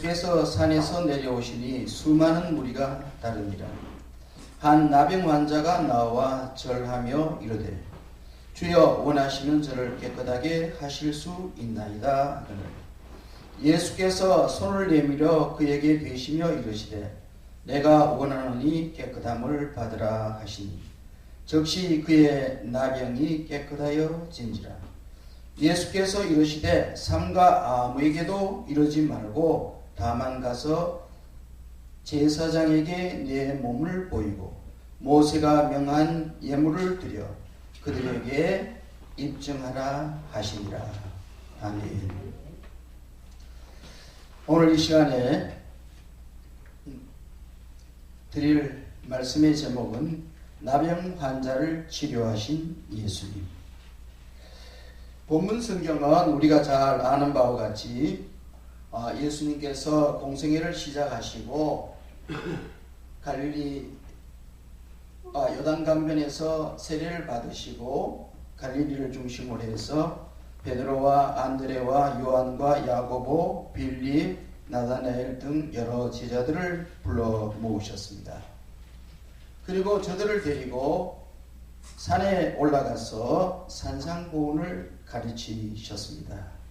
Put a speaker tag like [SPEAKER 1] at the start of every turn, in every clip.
[SPEAKER 1] 예수께서 산에서 내려오시니 수많은 무리가 따르니라. 한 나병 환자가 나와 절하며 이르되 주여 원하시면 저를 깨끗하게 하실 수 있나이다 하거늘 예수께서 손을 내밀어 그에게 대시며 이르시되 내가 원하노니 깨끗함을 받으라 하시니 즉시 그의 나병이 깨끗하여 진지라. 예수께서 이르시되 삼가 아무에게도 이르지 말고 다만 가서 제사장에게 내 몸을 보이고 모세가 명한 예물을 드려 그들에게 입증하라 하시니라. 아멘. 오늘 이 시간에 드릴 말씀의 제목은 나병 환자를 치료하신 예수님. 본문 성경은 우리가 잘 아는 바와 같이 예수님께서 공생애를 시작하시고 갈릴리 요단강변에서 세례를 받으시고 갈릴리를 중심으로 해서 베드로와 안드레와 요한과 야고보, 빌립, 나다나엘 등 여러 제자들을 불러 모으셨습니다. 그리고 저들을 데리고 산에 올라가서 산상보훈을 가르치셨습니다.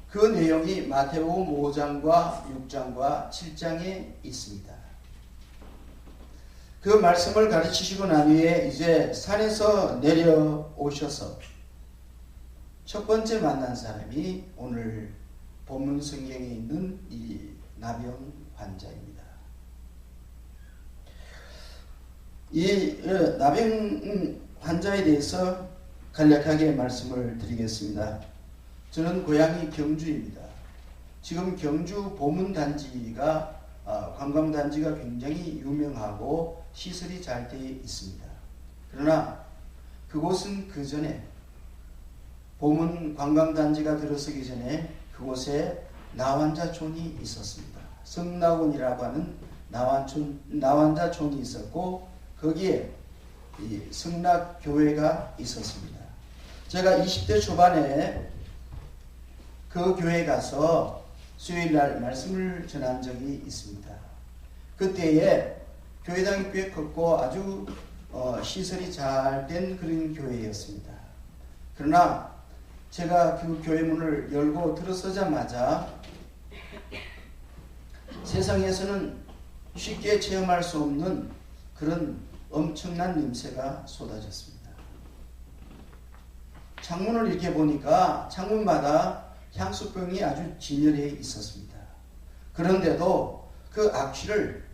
[SPEAKER 1] 그 내용이 마태복음 5장과 6장과 7장에 있습니다. 그 말씀을 가르치시고 난 후에 이제 산에서 내려오셔서 첫 번째 만난 사람이 오늘 본문 성경에 있는 이 나병 환자입니다. 이 나병 환자에 대해서 간략하게 말씀을 드리겠습니다. 저는 고향이 경주입니다. 지금 경주 보문단지가 관광단지가 굉장히 유명하고 시설이 잘 되어 있습니다. 그러나 그곳은 그 전에 보문 관광단지가 들어서기 전에 그곳에 나환자촌이 있었습니다. 성나곤이라고 하는 나환자촌이 있었고 거기에 이 성락교회가 있었습니다. 제가 20대 초반에 그 교회에 가서 수요일날 말씀을 전한 적이 있습니다. 그때에 교회당이 꽤 컸고 아주 시설이 잘 된 그런 교회였습니다. 그러나 제가 그 교회 문을 열고 들어서자마자 세상에서는 쉽게 체험할 수 없는 그런 엄청난 냄새가 쏟아졌습니다. 창문을 이렇게 보니까 창문마다 향수병이 아주 진열해 있었습니다. 그런데도 그 악취를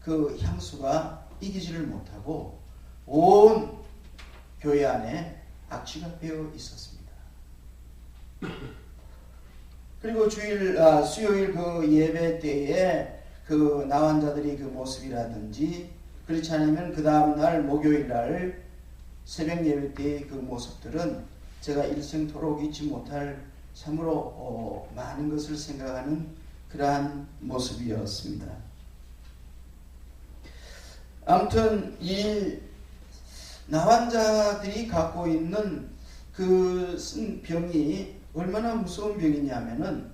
[SPEAKER 1] 그 향수가 이기지를 못하고 온 교회 안에 악취가 배어 있었습니다. 그리고 수요일 그 예배 때에 그 나환자들이 그 모습이라든지 그렇지 않으면 그 다음날 목요일 날 새벽 예배 때의 그 모습들은 제가 일생토록 잊지 못할 참으로 많은 것을 생각하는 그러한 모습이었습니다. 아무튼 이 나환자들이 갖고 있는 그 병이 얼마나 무서운 병이냐면은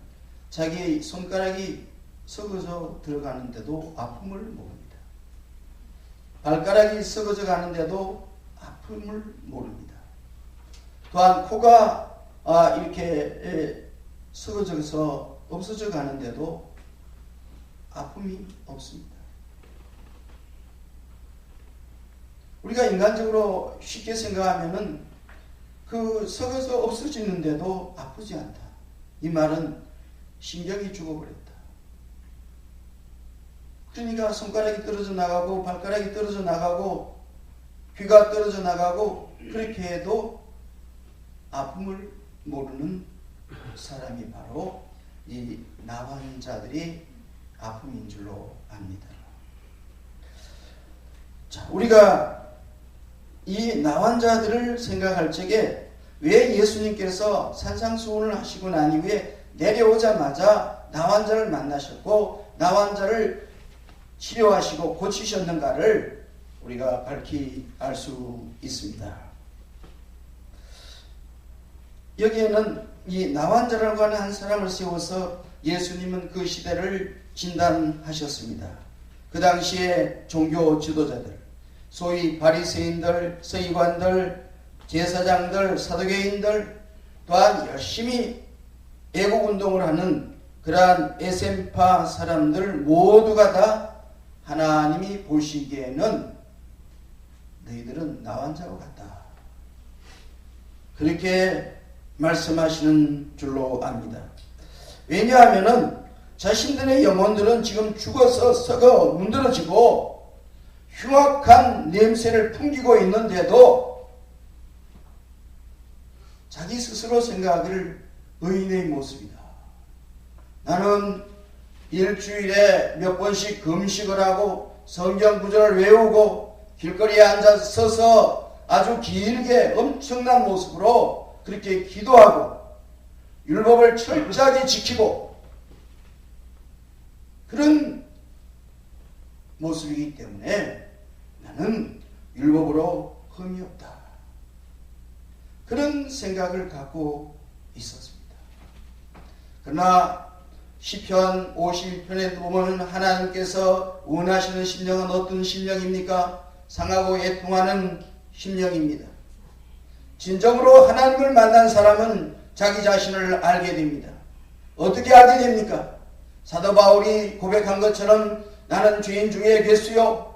[SPEAKER 1] 자기 손가락이 썩어져 들어가는데도 아픔을 모릅니다. 발가락이 썩어져 가는데도 아픔을 모릅니다. 또한 코가 이렇게 썩어져서 없어져 가는데도 아픔이 없습니다. 우리가 인간적으로 쉽게 생각하면은 그 썩어서 없어지는데도 아프지 않다. 이 말은 신경이 죽어버렸다. 그러니까 손가락이 떨어져 나가고 발가락이 떨어져 나가고 귀가 떨어져 나가고 그렇게 해도 아픔을 모르는 사람이 바로 이 나환자들이 아픔인 줄로 압니다. 자, 우리가 이 나환자들을 생각할 적에 왜 예수님께서 산상수훈을 하시고 난 이후에 내려오자마자 나환자를 만나셨고 나환자를 치료하시고 고치셨는가를 우리가 밝히 알 수 있습니다. 여기에는 이 나환자라고 하는 한 사람을 세워서 예수님은 그 시대를 진단하셨습니다. 그 당시에 종교 지도자들, 소위 바리새인들, 서기관들, 제사장들, 사두개인들 또한 열심히 애국운동을 하는 그러한 에센파 사람들 모두가 다 하나님이 보시기에는 너희들은 나와 자와 같다. 그렇게 말씀하시는 줄로 압니다. 왜냐하면은 자신들의 영혼들은 지금 죽어서 썩어 문드러지고 흉악한 냄새를 풍기고 있는데도 자기 스스로 생각하기를 의인의 모습이다. 나는 일주일에 몇 번씩 금식을 하고 성경 구절을 외우고 길거리에 앉아 서서 아주 길게 엄청난 모습으로 그렇게 기도하고 율법을 철저하게 지키고 그런 모습이기 때문에 나는 율법으로 흠이 없다. 그런 생각을 갖고 있었습니다. 그러나 시편 51편에 보면 하나님께서 원하시는 심령은 어떤 심령입니까? 상하고 애통하는 심령입니다. 진정으로 하나님을 만난 사람은 자기 자신을 알게 됩니다. 어떻게 알게 됩니까? 사도 바울이 고백한 것처럼 나는 죄인 중에 괴수요,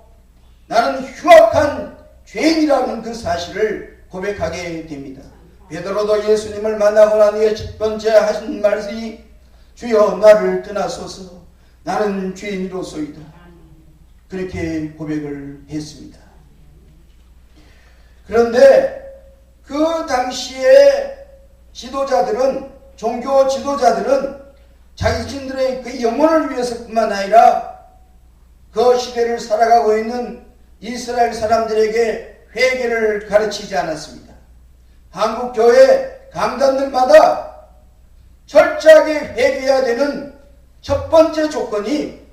[SPEAKER 1] 나는 흉악한 죄인이라는 그 사실을 고백하게 됩니다. 베드로도 예수님을 만나고 난 후에 첫 번째 하신 말씀이 주여 나를 떠나소서 나는 죄인이로소이다. 그렇게 고백을 했습니다. 그런데 그 당시에 지도자들은, 종교 지도자들은 자신들의 그 영혼을 위해서뿐만 아니라 그 시대를 살아가고 있는 이스라엘 사람들에게 회개를 가르치지 않았습니다. 한국 교회 강단들마다 철저하게 회개해야 되는 첫 번째 조건이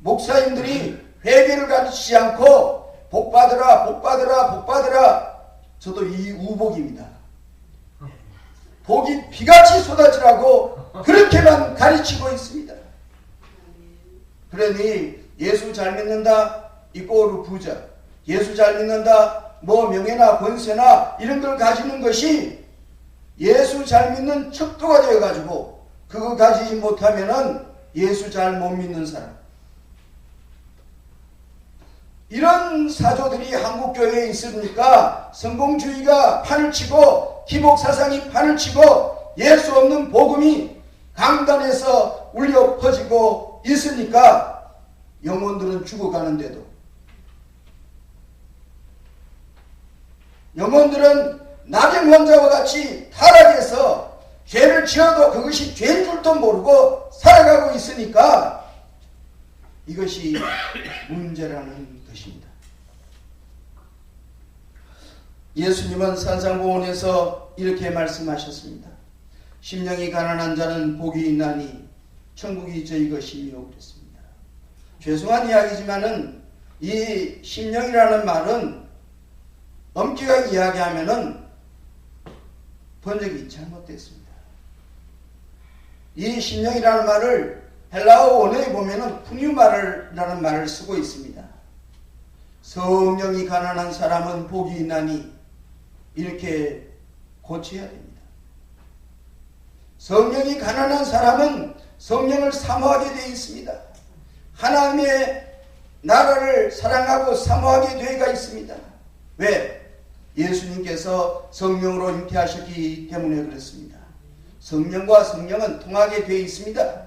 [SPEAKER 1] 목사님들이 회개를 가르치지 않고 복받으라 복받으라 복받으라. 저도 이 우복입니다. 복이 비같이 쏟아지라고 그렇게만 가르치고 있습니다. 그러니 예수 잘 믿는다 이꼬르 부자, 예수 잘 믿는다 뭐 명예나 권세나 이런 걸 가지는 것이 예수 잘 믿는 척도가 되어가지고 그거 가지지 못하면은 예수 잘 못 믿는 사람, 이런 사조들이 한국교회에 있으니까 성공주의가 판을 치고 기복사상이 판을 치고 예수 없는 복음이 강단에서 울려 퍼지고 있으니까 영혼들은 죽어가는데도, 영혼들은 나병 환자와 같이 타락해서 죄를 지어도 그것이 죄인 줄도 모르고 살아가고 있으니까 이것이 문제라는 것입니다. 예수님은 산상보훈에서 이렇게 말씀하셨습니다. 심령이 가난한 자는 복이 있나니 천국이 저희 것이며 그랬습니다. 죄송한 이야기지만은 이 심령이라는 말은 엄격하게 이야기하면은 번역이 잘못됐습니다. 이 심령이라는 말을 헬라어 원어에 보면은 푸뉴마르라는 말을 쓰고 있습니다. 성령이 가난한 사람은 복이 있나니 이렇게 고쳐야 됩니다. 성령이 가난한 사람은 성령을 사모하게 되어 있습니다. 하나님의 나라를 사랑하고 사모하게 되어 있습니다. 왜? 예수님께서 성령으로 잉태하셨기 때문에 그렇습니다. 성령과 성령은 통하게 되어 있습니다.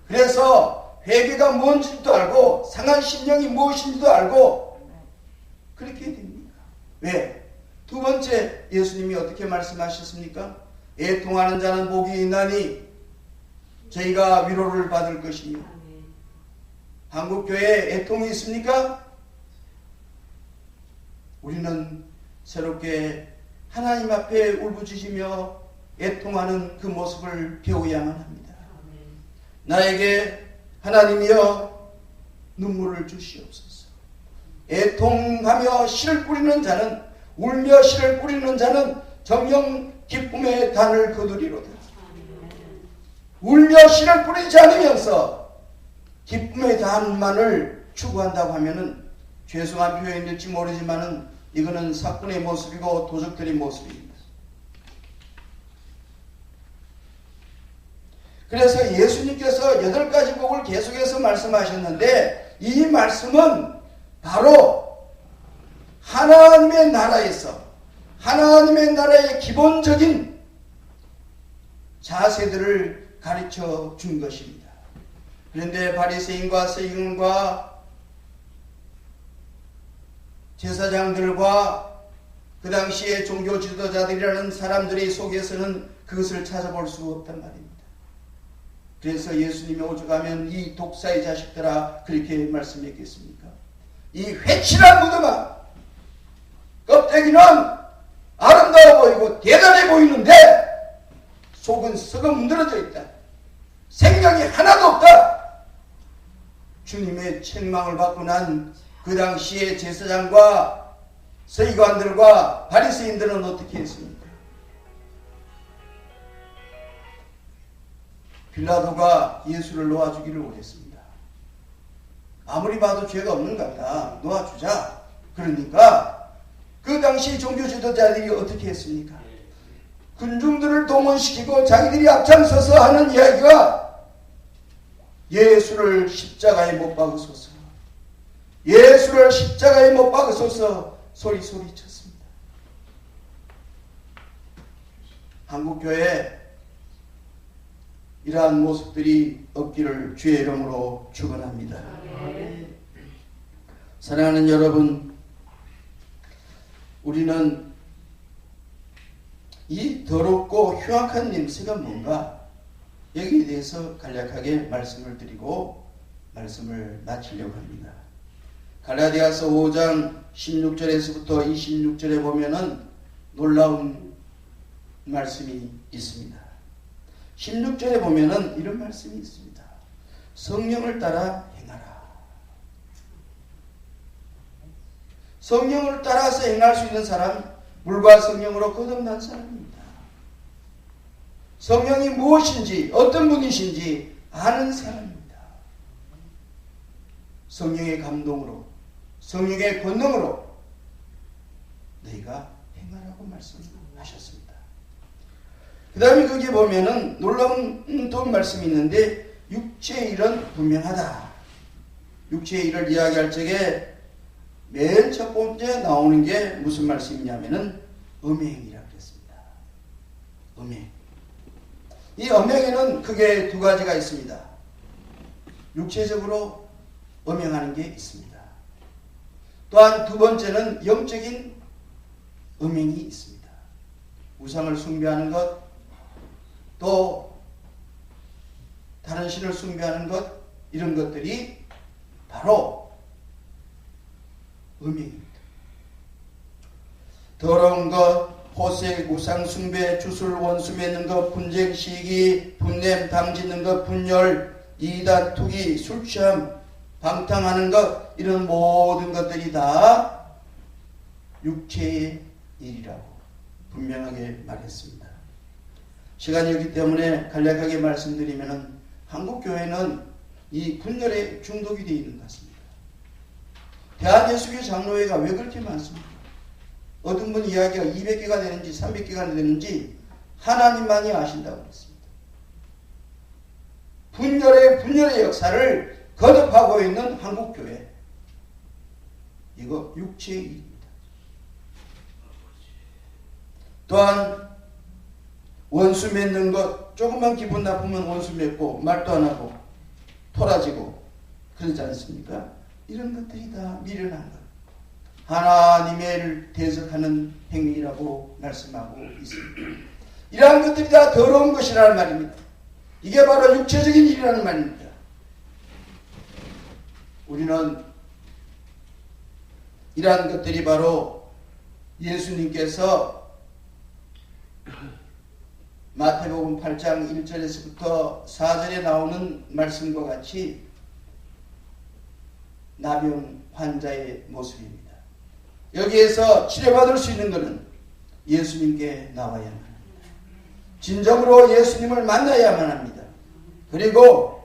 [SPEAKER 1] 그래서 회개가 뭔지도 알고 상한 심령이 무엇인지도 알고 그렇게 됩니다. 왜? 두 번째 예수님이 어떻게 말씀하셨습니까? 애통하는 자는 복이 있나니 저희가 위로를 받을 것이며. 한국교회에 애통이 있습니까? 우리는 새롭게 하나님 앞에 울부짖으며 애통하는 그 모습을 배워야만 합니다. 나에게 하나님이여 눈물을 주시옵소서. 애통하며 씨를 뿌리는 자는, 울며 씨를 뿌리는 자는 정녕 기쁨의 단을 거두리로다. 씨를 뿌리지 않으면서 기쁨의 단만을 추구한다고 하면은 죄송한 표현일지 모르지만은 이거는 사꾼의 모습이고 도적들의 모습입니다. 그래서 예수님께서 8가지 복을 계속해서 말씀하셨는데 이 말씀은 바로 하나님의 나라에서 하나님의 나라의 기본적인 자세들을 가르쳐 준 것입니다. 그런데 바리새인과 서기관과 제사장들과 그 당시에 종교 지도자들이라는 사람들의 속에서는 그것을 찾아볼 수 없단 말입니다. 그래서 예수님이 오죽하면 이 독사의 자식들아 그렇게 말씀했겠습니까? 이 회칠한 무덤아, 껍데기는 아름다워 보이고 대단해 보이는데 속은 썩어 문드러져 있다. 생명이 하나도 없다. 주님의 책망을 받고 난 그 당시에 제사장과 서기관들과 바리새인들은 어떻게 했습니까? 빌라도가 예수를 놓아주기를 원했습니다. 아무리 봐도 죄가 없는 것 같다. 놓아주자. 그러니까 그 당시 종교 지도자들이 어떻게 했습니까? 군중들을 동원시키고 자기들이 앞장서서 하는 이야기가 예수를 십자가에 못 박으소서, 예수를 십자가에 못 박으소서 소리소리 쳤습니다. 한국교회 이러한 모습들이 없기를 주의 이름으로 축원합니다. 사랑하는 여러분, 우리는 이 더럽고 흉악한 냄새가 뭔가 여기에 대해서 간략하게 말씀을 드리고 말씀을 마치려고 합니다. 갈라디아서 5장 16절에서부터 26절에 보면은 놀라운 말씀이 있습니다. 16절에 보면은 이런 말씀이 있습니다. 성령을 따라 행하라. 성령을 따라서 행할 수 있는 사람, 물과 성령으로 거듭난 사람입니다. 성령이 무엇인지, 어떤 분이신지 아는 사람입니다. 성령의 감동으로, 성령의 권능으로 너희가 행하라고 말씀하셨습니다. 그 다음에 거기에 보면은 놀라운 또 말씀이 있는데 육체의 일은 분명하다. 육체의 일을 이야기할 적에 맨 첫 번째 나오는 게 무슨 말씀이냐면은 음행이라고 했습니다. 음행. 이 음행에는 크게 두 가지가 있습니다. 육체적으로 음행하는 게 있습니다. 또한 두 번째는 영적인 음행이 있습니다. 우상을 숭배하는 것, 또 다른 신을 숭배하는 것, 이런 것들이 바로 음행입니다. 더러운 것, 호색, 우상 숭배, 주술, 원수 맺는 것, 분쟁, 시기, 분냄, 당짓는 것, 분열, 이단, 투기, 술 취함, 방탕하는 것, 이런 모든 것들이 다 육체의 일이라고 분명하게 말했습니다. 시간이 없기 때문에 간략하게 말씀드리면 한국교회는 이 분열에 중독이 되어 있는 것 같습니다. 대한예수교 장로회가 왜 그렇게 많습니까? 어떤 분 이야기가 200개가 되는지 300개가 되는지 하나님만이 아신다고 했습니다. 분열의 역사를 거듭하고 있는 한국교회, 이거 육체의 일입니다. 또한 원수 맺는 것, 조금만 기분 나쁘면 원수 맺고 말도 안 하고 토라지고 그러지 않습니까? 이런 것들이 다 미련한 것, 하나님을 대적하는 행위라고 말씀하고 있습니다. 이러한 것들이 다 더러운 것이라는 말입니다. 이게 바로 육체적인 일이라는 말입니다. 우리는 이러한 것들이 바로 예수님께서 마태복음 8장 1절에서부터 4절에 나오는 말씀과 같이 나병 환자의 모습입니다. 여기에서 치료받을 수 있는 것은 예수님께 나와야만 합니다. 진정으로 예수님을 만나야만 합니다. 그리고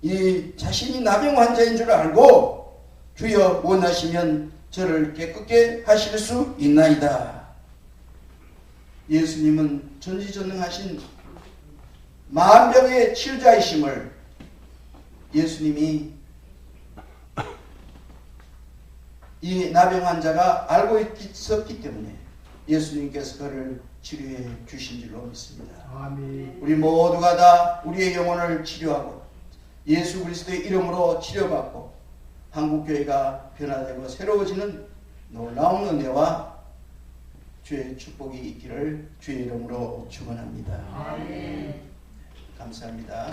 [SPEAKER 1] 이 자신이 나병 환자인 줄 알고 주여 원하시면 저를 깨끗게 하실 수 있나이다. 예수님은 전지전능하신 만병의 치유자이심을 예수님이 이 나병 환자가 알고 있었기 때문에 예수님께서 그를 치료해 주신 줄로 믿습니다.
[SPEAKER 2] 아멘.
[SPEAKER 1] 우리 모두가 다 우리의 영혼을 치료하고 예수 그리스도의 이름으로 치료받고 한국교회가 변화되고 새로워지는 놀라운 은혜와 주의 축복이 있기를 주의 이름으로 축원합니다.
[SPEAKER 2] 아멘.
[SPEAKER 1] 감사합니다.